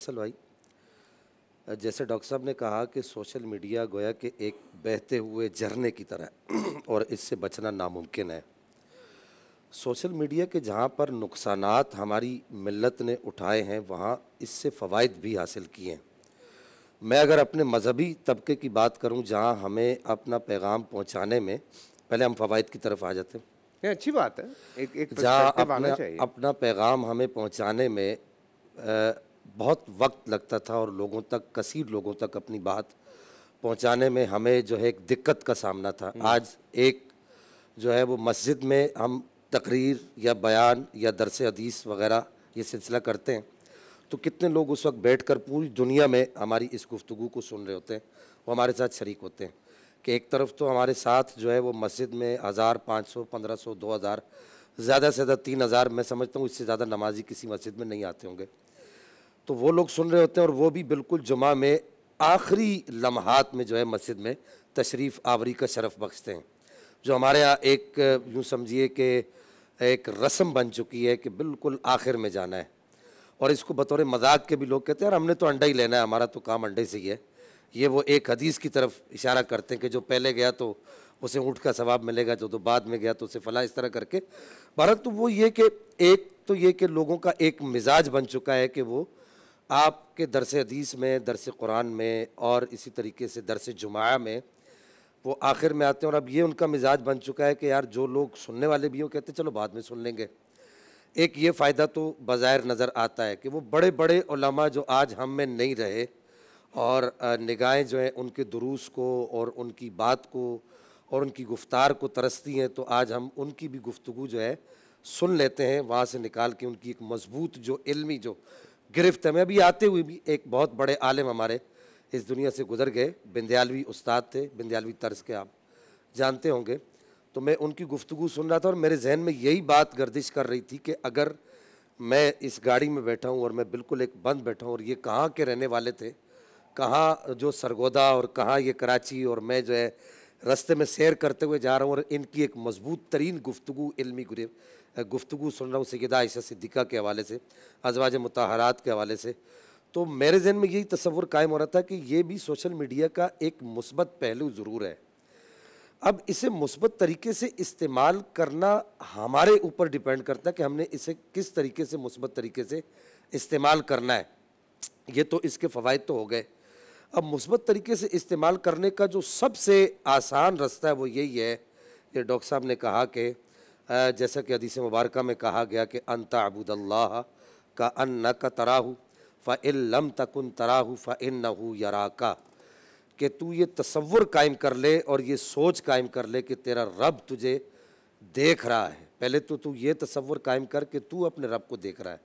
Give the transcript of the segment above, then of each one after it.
फैसल भाई, जैसे डॉक्टर साहब ने कहा कि सोशल मीडिया गोया कि एक बहते हुए झरने की तरह है और इससे बचना नामुमकिन है। सोशल मीडिया के जहाँ पर नुकसानात हमारी मिल्लत ने उठाए हैं, वहाँ इससे फ़वाइद भी हासिल किए हैं। मैं अगर अपने मज़हबी तबके की बात करूँ, जहाँ हमें अपना पैगाम पहुँचाने में, पहले हम फ़वाइद की तरफ आ जाते हैं। ये अच्छी बात है, एक एक जहाँ पर्सपेक्टिव आना चाहिए। अपना पैगाम हमें पहुँचाने में बहुत वक्त लगता था और लोगों तक, कसीर लोगों तक अपनी बात पहुँचाने में हमें जो है एक दिक्कत का सामना था। आज एक जो है वो मस्जिद में हम तकरीर या बयान या दरस हदीस वग़ैरह ये सिलसिला करते हैं, तो कितने लोग उस वक्त बैठकर पूरी दुनिया में हमारी इस गुफ्तगू को सुन रहे होते हैं, वो हमारे साथ शरीक होते हैं। कि एक तरफ तो हमारे साथ जो है वो मस्जिद में 1000, 500, 1500, 2000, ज़्यादा से ज़्यादा 3000, मैं समझता हूँ इससे ज़्यादा नमाजी किसी मस्जिद में नहीं आते होंगे, तो वो लोग सुन रहे होते हैं और वो भी बिल्कुल जुमा में आखिरी लम्हात में जो है मस्जिद में तशरीफ़ आवरी का शरफ़ बख्शते हैं, जो हमारे यहाँ एक यूँ समझिए कि एक रस्म बन चुकी है कि बिल्कुल आखिर में जाना है। और इसको बतौर मजाक के भी लोग कहते हैं यार हमने तो अंडा ही लेना है, हमारा तो काम अंडे से ही है। ये वो एक हदीस की तरफ इशारा करते हैं कि जो पहले गया तो उसे ऊँट का सवाब मिलेगा, जो तो बाद में गया तो उसे फला, इस तरह करके। भारत तो वो ये कि एक तो ये कि लोगों का एक मिजाज बन चुका है कि वो आपके दरस हदीस में, दरस कुरान में और इसी तरीके से दरस जुमा में वो आखिर में आते हैं। और अब ये उनका मिजाज बन चुका है कि यार जो लोग सुनने वाले भी हो कहते हैं चलो बाद में सुन लेंगे। एक ये फ़ायदा तो बज़ाहिर नज़र आता है कि वो बड़े बड़े उलमा जो आज हम में नहीं रहे और निगाहें जो हैं उनके दुरूस को और उनकी बात को और उनकी गुफ्तार को तरसती हैं, तो आज हम उनकी भी गुफ्तगू जो है सुन लेते हैं, वहाँ से निकाल के उनकी एक मजबूत जो इल्मी जो गिरफ्त है। मैं अभी आते हुए भी एक बहुत बड़े आलिम हमारे इस दुनिया से गुजर गए, बिंदयालवी उस्ताद थे, बिंदयालवी तर्ज के आप जानते होंगे। तो मैं उनकी गुफ्तगू सुन रहा था और मेरे जहन में यही बात गर्दिश कर रही थी कि अगर मैं इस गाड़ी में बैठा हूँ और मैं बिल्कुल एक बंद बैठा हूँ और ये कहाँ के रहने वाले थे, कहाँ जो सरगोदा और कहाँ ये कराची, और मैं जो है रास्ते में सैर करते हुए जा रहा हूँ और इनकी एक मजबूत तरीन गुफ्तगू, इल्मी गुफ्तगू सुन रहा हूँ सैयदा आयशा सिद्दीक़ा के हवाले से, अज़वाज मुताहरात के हवाले से। तो मेरे जहन में यही तसव्वुर कायम हो रहा था कि ये भी सोशल मीडिया का एक मुस्बत पहलू ज़रूर है। अब इसे मुस्बत तरीके से इस्तेमाल करना हमारे ऊपर डिपेंड करता है कि हमने इसे किस तरीके से मुस्बत तरीके से इस्तेमाल करना है। ये तो इसके फ़वाइद तो हो गए। अब मुस्बत तरीके से इस्तेमाल करने का जो सबसे आसान रास्ता है वो यही है कि डॉक्टर साहब ने कहा कि जैसा कि हदीस मुबारक में कहा गया कि अंत अबुदल्लाह का अन्नका तराहू फ़इल्लम तकुन तराहू फ़इन्नहू यराका, कि तू ये तसव्वुर कायम कर ले और ये सोच कायम कर ले कि तेरा रब तुझे देख रहा है। पहले तो तू ये तसव्वुर कायम कर कि तू अपने रब को देख रहा है,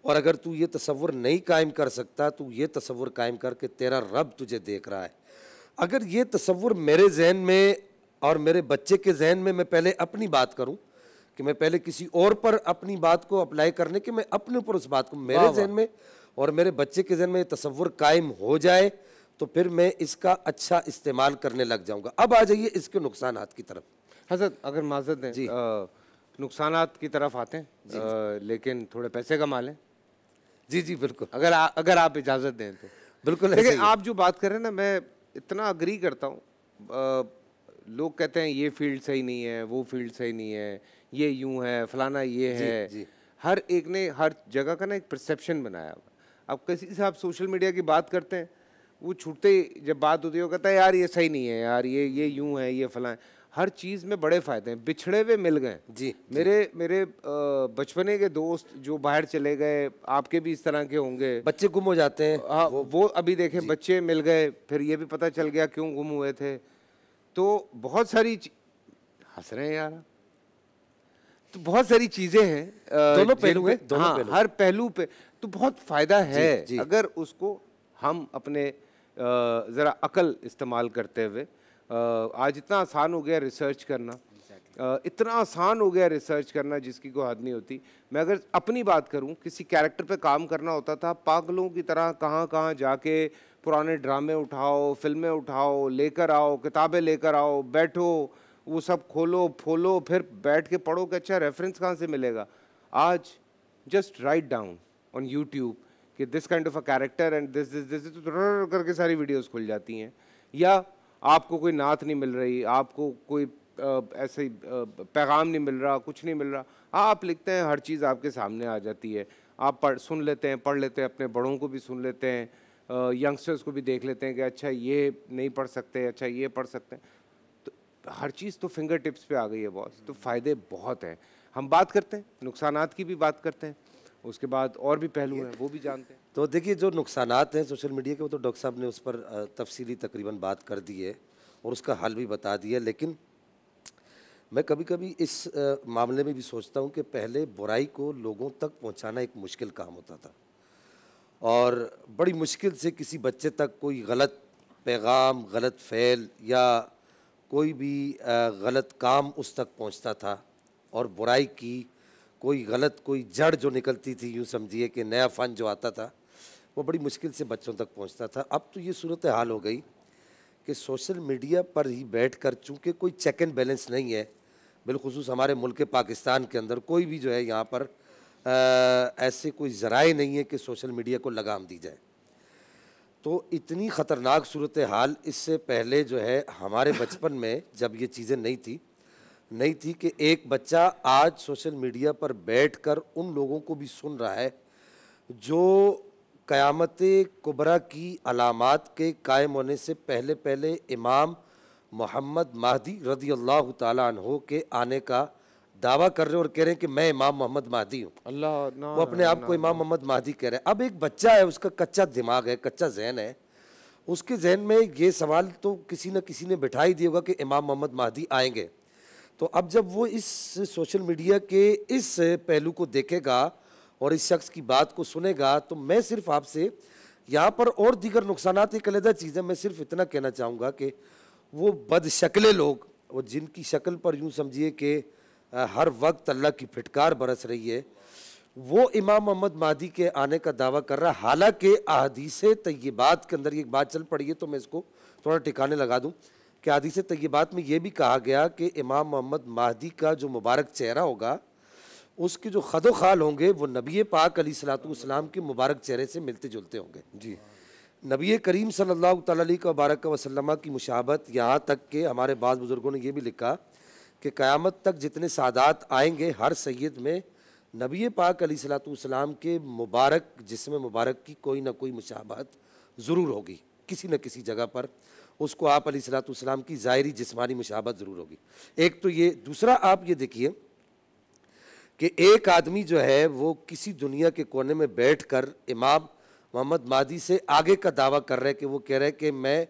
और अगर तू ये तसव्वुर नहीं कायम कर सकता, तू ये तसव्वुर कायम कर कि तेरा रब तुझे देख रहा है। अगर ये तसव्वुर मेरे जहन में और मेरे बच्चे के जहन में, मैं पहले अपनी बात करूं कि मैं पहले किसी और पर अपनी बात को अप्लाई करने के, मैं अपने ऊपर उस बात को, मेरे जहन में और मेरे बच्चे के जहन में तसव्वुर कायम हो जाए तो फिर मैं इसका अच्छा इस्तेमाल करने लग जाऊंगा। अब आ जाइए इसके नुकसानात की तरफ। हज़रत अगर माज़रत दें, जी नुकसानात की तरफ आते हैं, लेकिन थोड़े पैसे कमा लें। जी जी बिल्कुल, अगर आप इजाज़त दें तो बिल्कुल। लेकिन आप जो बात कर रहे हैं ना, मैं इतना अग्री करता हूँ। लोग कहते हैं ये फील्ड सही नहीं है, वो फील्ड सही नहीं है, ये यूं है, फलाना ये जी, है। जी। हर एक ने हर जगह का ना एक परसेप्शन बनाया हुआ। अब किसी से आप सोशल मीडिया की बात करते हैं, वो छूटते ही जब बात होती है वो कहता है यार ये सही नहीं है, यार ये यूं है, ये फलां है। हर चीज़ में बड़े फ़ायदे हैं, बिछड़े हुए मिल गए। जी, मेरे बचपने के दोस्त जो बाहर चले गए, आपके भी इस तरह के होंगे। बच्चे गुम हो जाते हैं। हाँ, वो अभी देखें बच्चे मिल गए, फिर ये भी पता चल गया क्यों गुम हुए थे। तो बहुत सारी हंस रहे हैं यार, तो बहुत सारी चीज़ें हैं दोनों पहलू हैं, दोनों हाँ, पहलू। हर पहलू पे तो बहुत फ़ायदा है। जी। अगर उसको हम अपने ज़रा अकल इस्तेमाल करते हुए, आज इतना आसान हो गया रिसर्च करना, इतना आसान हो गया रिसर्च करना जिसकी कोई हद नहीं होती। मैं अगर अपनी बात करूं, किसी कैरेक्टर पे काम करना होता था, पागलों की तरह कहाँ कहाँ जाके पुराने ड्रामे उठाओ, फिल्में उठाओ, लेकर आओ, किताबें लेकर आओ, बैठो, वो सब खोलो फोलो, फिर बैठ के पढ़ो कि अच्छा रेफरेंस कहाँ से मिलेगा। आज just write down on YouTube कि this kind of a character and this तो करके सारी वीडियोस खुल जाती हैं। या आपको कोई नात नहीं मिल रही, आपको कोई ऐसे पैगाम नहीं मिल रहा, कुछ नहीं मिल रहा, आप लिखते हैं, हर चीज़ आपके सामने आ जाती है। आप सुन लेते हैं, पढ़ लेते हैं, अपने बड़ों को भी सुन लेते हैं, यंगस्टर्स को भी देख लेते हैं कि अच्छा ये नहीं पढ़ सकते, अच्छा ये पढ़ सकते हैं। तो हर चीज़ तो फिंगर टिप्स पे आ गई है बॉस। तो फ़ायदे बहुत हैं। हम बात करते हैं, नुकसानात की भी बात करते हैं, उसके बाद और भी पहलू हैं वो भी जानते हैं। तो देखिए, जो नुकसानात हैं सोशल मीडिया के, वो तो डॉक्टर साहब ने उस पर तफसीली तकरीबन बात कर दी है और उसका हल भी बता दिया। लेकिन मैं कभी कभी इस मामले में भी सोचता हूँ कि पहले बुराई को लोगों तक पहुँचाना एक मुश्किल काम होता था और बड़ी मुश्किल से किसी बच्चे तक कोई गलत पैगाम, गलत फ़ैल या कोई भी गलत काम उस तक पहुँचता था और बुराई की कोई गलत, कोई जड़ जो निकलती थी, यूँ समझिए कि नया फ़न जो आता था, वो बड़ी मुश्किल से बच्चों तक पहुँचता था। अब तो ये सूरत हाल हो गई कि सोशल मीडिया पर ही बैठकर, चूँकि कोई चेक एंड बैलेंस नहीं है, बिलखुसूस हमारे मुल्क पाकिस्तान के अंदर कोई भी जो है यहाँ पर ऐसे कोई ज़राए नहीं है कि सोशल मीडिया को लगाम दी जाए। तो इतनी ख़तरनाक सूरत हाल इससे पहले जो है हमारे बचपन में जब ये चीज़ें नहीं थी कि एक बच्चा आज सोशल मीडिया पर बैठकर उन लोगों को भी सुन रहा है जो क़यामत कुबरा की अलामात के कायम होने से पहले पहले इमाम मोहम्मद महदी रज़ी अल्लाह ताला अन्हो के आने का दावा कर रहे हैं और कह रहे हैं कि मैं इमाम मोहम्मद महदी हूँ। अल्लाह ना, वो अपने आप को इमाम मोहम्मद महदी कह रहे हैं। अब एक बच्चा है, उसका कच्चा दिमाग है, कच्चा जहन है, उसके जहन में ये सवाल तो किसी न किसी ने बिठा ही दिया होगा कि इमाम मोहम्मद महदी आएंगे। तो अब जब वो इस सोशल मीडिया के इस पहलू को देखेगा और इस शख्स की बात को सुनेगा, तो मैं सिर्फ आपसे यहाँ पर और दीगर नुकसानात एक अलग चीज़ है, मैं सिर्फ इतना कहना चाहूँगा कि वो बदशक्ले लोग, वो जिनकी शक्ल पर यूँ समझिए कि हर वक्त अल्लाह की फिटकार बरस रही है, वो इमाम मोहम्मद महदी के आने का दावा कर रहा है। हालांकि अहादीस तय्यबात के अंदर एक बात चल पड़ी है, तो मैं इसको थोड़ा ठिकाने लगा दूं कि अहादीस तय्यबात में ये भी कहा गया कि इमाम मोहम्मद महदी का जो मुबारक चेहरा होगा, उसके जो खदो खाल होंगे वो नबी पाक अलैहिस्सलाम के मुबारक चेहरे से मिलते जुलते होंगे। जी, नबी करीम सल्लल्लाहु अलैहि वसल्लम की मुशाबत, यहाँ तक कि हमारे बाद बुज़ुर्गों ने ये भी लिखा कि क़यामत तक जितने सादात आएंगे, हर सैयद में नबी पाक अलैहिस्सलाम के मुबारक जिस्म मुबारक की कोई ना कोई मुशाबहत ज़रूर होगी, किसी न किसी जगह पर उसको आप अलैहिस्सलाम की ज़ाहिरी जिस्मानी मुशाबहत ज़रूर होगी। एक तो ये, दूसरा आप ये देखिए कि एक आदमी जो है वो किसी दुनिया के कोने में बैठकर इमाम मोहम्मद महदी से आगे का दावा कर रहे हैं कि वो कह रहे हैं कि मैं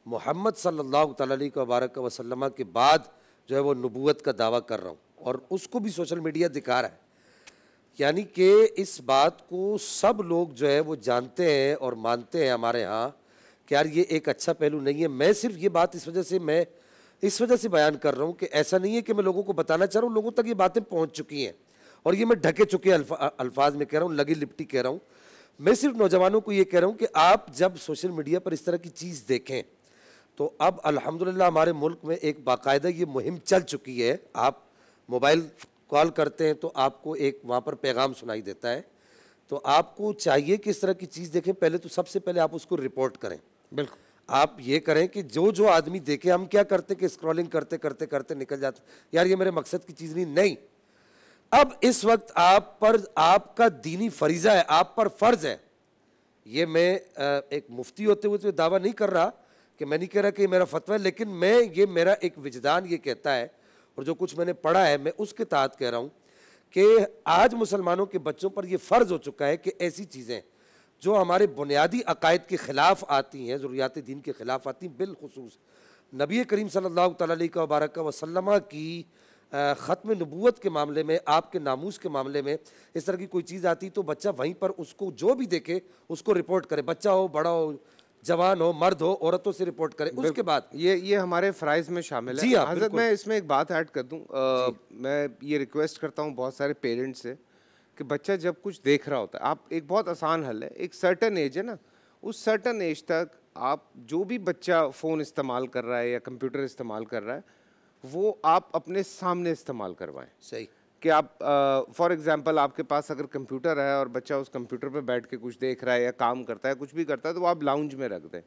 मोहम्मद सल्लल्लाहु अलैहि वसल्लम के बाद जो है वो नबूवत का दावा कर रहा हूँ, और उसको भी सोशल मीडिया दिखा रहा है। यानी कि इस बात को सब लोग जो है वो जानते हैं और मानते हैं हमारे यहाँ कि यार ये एक अच्छा पहलू नहीं है। मैं सिर्फ ये बात इस वजह से बयान कर रहा हूँ कि ऐसा नहीं है कि मैं लोगों को बताना चाह रहा हूँ, लोगों तक ये बातें पहुँच चुकी हैं और ये मैं ढके चुके अल्फाज में कह रहा हूँ, लगी लिपटी कह रहा हूँ। मैं सिर्फ नौजवानों को ये कह रहा हूँ कि आप जब सोशल मीडिया पर इस तरह की चीज़ देखें, तो अब अल्हम्दुलिल्लाह हमारे मुल्क में एक बाकायदा ये मुहिम चल चुकी है। आप मोबाइल कॉल करते हैं तो आपको एक वहाँ पर पैगाम सुनाई देता है, तो आपको चाहिए कि इस तरह की चीज़ देखें, पहले तो सबसे पहले आप उसको रिपोर्ट करें। बिल्कुल, आप ये करें कि जो आदमी देखे, हम क्या करते कि स्क्रॉलिंग करते करते करते निकल जाते, यार ये मेरे मकसद की चीज़ नहीं। अब इस वक्त आप पर आपका दीनी फरीज़ा है, आप पर फ़र्ज़ है। ये मैं एक मुफ्ती होते हुए तो दावा नहीं कर रहा कि मैं नहीं कह रहा कि मेरा फतवा है, लेकिन ये मेरा एक विजदान ये कहता है और जो कुछ मैंने पढ़ा है मैं उसके तहत कह रहा हूँ कि आज मुसलमानों के बच्चों पर यह फ़र्ज़ हो चुका है कि ऐसी चीज़ें जो हमारे बुनियादी अकायद के ख़िलाफ़ आती हैं, ज़रूरियात दीन के ख़िलाफ़ आती हैं, बिलखुसूस नबी करीम सल्लल्लाहु अलैहि वसल्लम की ख़त्म नबूवत के मामले में, आपके नामूस के मामले में इस तरह की कोई चीज़ आती तो बच्चा वहीं पर उसको जो भी देखे उसको रिपोर्ट करे, बच्चा हो, बड़ा हो, जवान हो, मर्द हो, औरतों से रिपोर्ट करे। उसके बाद ये हमारे फ़राइज़ में शामिल है। जी हाँ, हज़रत, मैं इसमें एक बात ऐड कर दूँ, मैं ये रिक्वेस्ट करता हूँ बहुत सारे पेरेंट्स से कि बच्चा जब कुछ देख रहा होता है, आप, एक बहुत आसान हल है, एक सर्टन एज है ना, उस सर्टन एज तक आप जो भी बच्चा फ़ोन इस्तेमाल कर रहा है या कंप्यूटर इस्तेमाल कर रहा है, वो आप अपने सामने इस्तेमाल करवाएं। सही, कि आप फॉर एग्जांपल आपके पास अगर कंप्यूटर है और बच्चा उस कंप्यूटर पे बैठ के कुछ देख रहा है या काम करता है, कुछ भी करता है, तो वो आप लाउंज में रख दें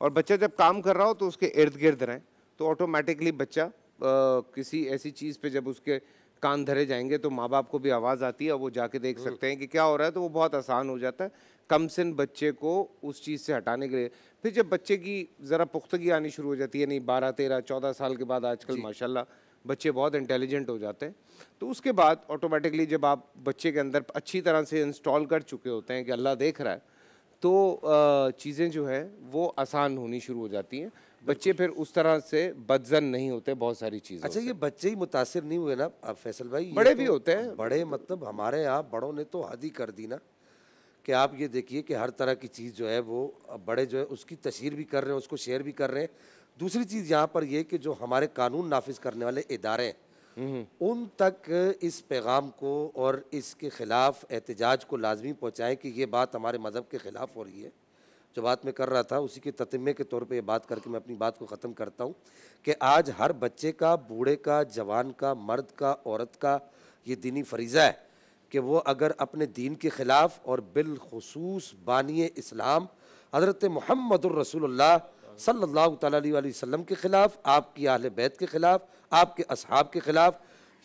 और बच्चा जब काम कर रहा हो तो उसके इर्द गिर्द रहें, तो ऑटोमेटिकली बच्चा किसी ऐसी चीज़ पे जब उसके कान धरे जाएंगे तो माँ बाप को भी आवाज़ आती है और वो जाके देख सकते हैं कि क्या हो रहा है, तो वो बहुत आसान हो जाता है कम सिन बच्चे को उस चीज़ से हटाने के लिए। फिर जब बच्चे की ज़रा पुख्तगी आनी शुरू हो जाती है, नहीं 12, 13, 14 साल के बाद आजकल माशाल्लाह बच्चे बहुत इंटेलिजेंट हो जाते हैं, तो उसके बाद ऑटोमेटिकली जब आप बच्चे के अंदर अच्छी तरह से इंस्टॉल कर चुके होते हैं कि अल्लाह देख रहा है, तो चीज़ें जो है वो आसान होनी शुरू हो जाती हैं। बच्चे फिर उस तरह से बदजन नहीं होते बहुत सारी चीज़ें। अच्छा, ये बच्चे ही मुतासिर नहीं हुए ना अब फैसल भाई, ये बड़े भी तो होते हैं। बड़े मतलब हमारे यहाँ बड़ों ने तो हद ही कर दी ना, कि आप ये देखिए कि हर तरह की चीज़ जो है वो अब बड़े जो है उसकी तशहीर भी कर रहे हैं, उसको शेयर भी कर रहे हैं। दूसरी चीज़ यहाँ पर ये कि जो हमारे कानून नाफिज करने वाले इदारे हैं, उन तक इस पैगाम को और इसके ख़िलाफ़ एहतजाज को लाजमी पहुँचाएँ कि ये बात हमारे मज़हब के ख़िलाफ़ हो रही है। जो बात मैं कर रहा था उसी के ततम्मे के तौर पे ये बात करके मैं अपनी बात को ख़त्म करता हूँ कि आज हर बच्चे का, बूढ़े का, जवान का, मर्द का, औरत का ये दीनी फरीज़ा है कि वो अगर अपने दीन के ख़िलाफ़ और बिलखुसूस बानी इस्लाम हज़रत मुहम्मदुर रसूलुल्लाह सल्लल्लाहु तआला अलैहि वसल्लम के ख़िलाफ़, आपकी अहले बैत के ख़िलाफ़, आपके असहाब के ख़िलाफ़,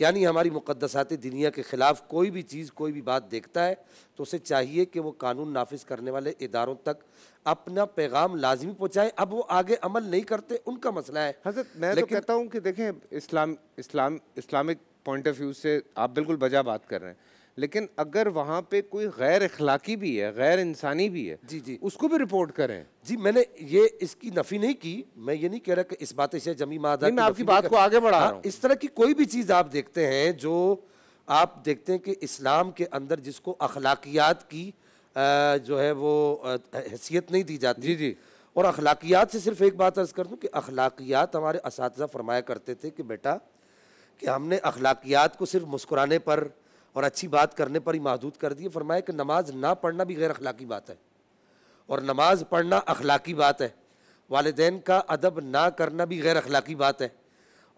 यानी हमारी मुक़द्दसात दुनिया के ख़िलाफ़ कोई भी चीज़, कोई भी बात देखता है तो उसे चाहिए कि वो कानून नाफिज करने वाले इदारों तक अपना पैगाम लाजमी पहुँचाएँ। अब वो आगे अमल नहीं करते, उनका मसला है। हज़रत मैं तो कहता हूँ कि देखें, इस्लामिक पॉइंट ऑफ व्यू से आप बिल्कुल बजा बात कर रहे हैं, लेकिन अगर वहाँ पे कोई गैर अखलाकी भी है, गैर इंसानी भी है, जी जी, उसको भी रिपोर्ट करें। जी मैंने ये इसकी नफ़ी नहीं की, मैं ये नहीं कह रहा कि इस बात से जमी मादा, मैं आपकी बात को आगे बढ़ा रहा हूँ। इस तरह की कोई भी चीज़ आप देखते हैं जो आप देखते हैं कि इस्लाम के अंदर जिसको अखलाकियात की जो है वो हैसियत नहीं दी जाती। जी जी। और अखलाकियात से सिर्फ एक बात अर्ज़ कर दूँ कि अखलाकियात हमारे असातिज़ा फरमाया करते थे कि बेटा कि हमने अखलाकियात को सिर्फ मुस्कुराने पर और अच्छी बात करने पर ही महदूद कर दिए। फरमाया कि नमाज ना पढ़ना भी गैर अखलाकी बात है और नमाज पढ़ना अखलाकी बात है। वालिदैन का अदब ना करना भी गैर अखलाकी बात है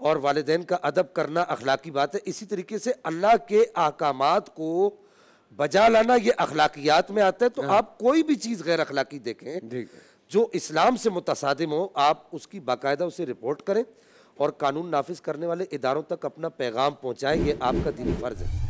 और वालिदैन का अदब करना अखलाकी बात है। इसी तरीके से अल्लाह के अहकामात को बजा लाना ये अखलाकियात में आता है। तो आप कोई भी चीज़ गैर अखलाकी देखें जो इस्लाम से मुतसादिम हो, आप उसकी बाकायदा उसे रिपोर्ट करें और कानून नाफिज करने वाले इदारों तक अपना पैगाम पहुँचाएं। ये आपका दीनी फ़र्ज़ है।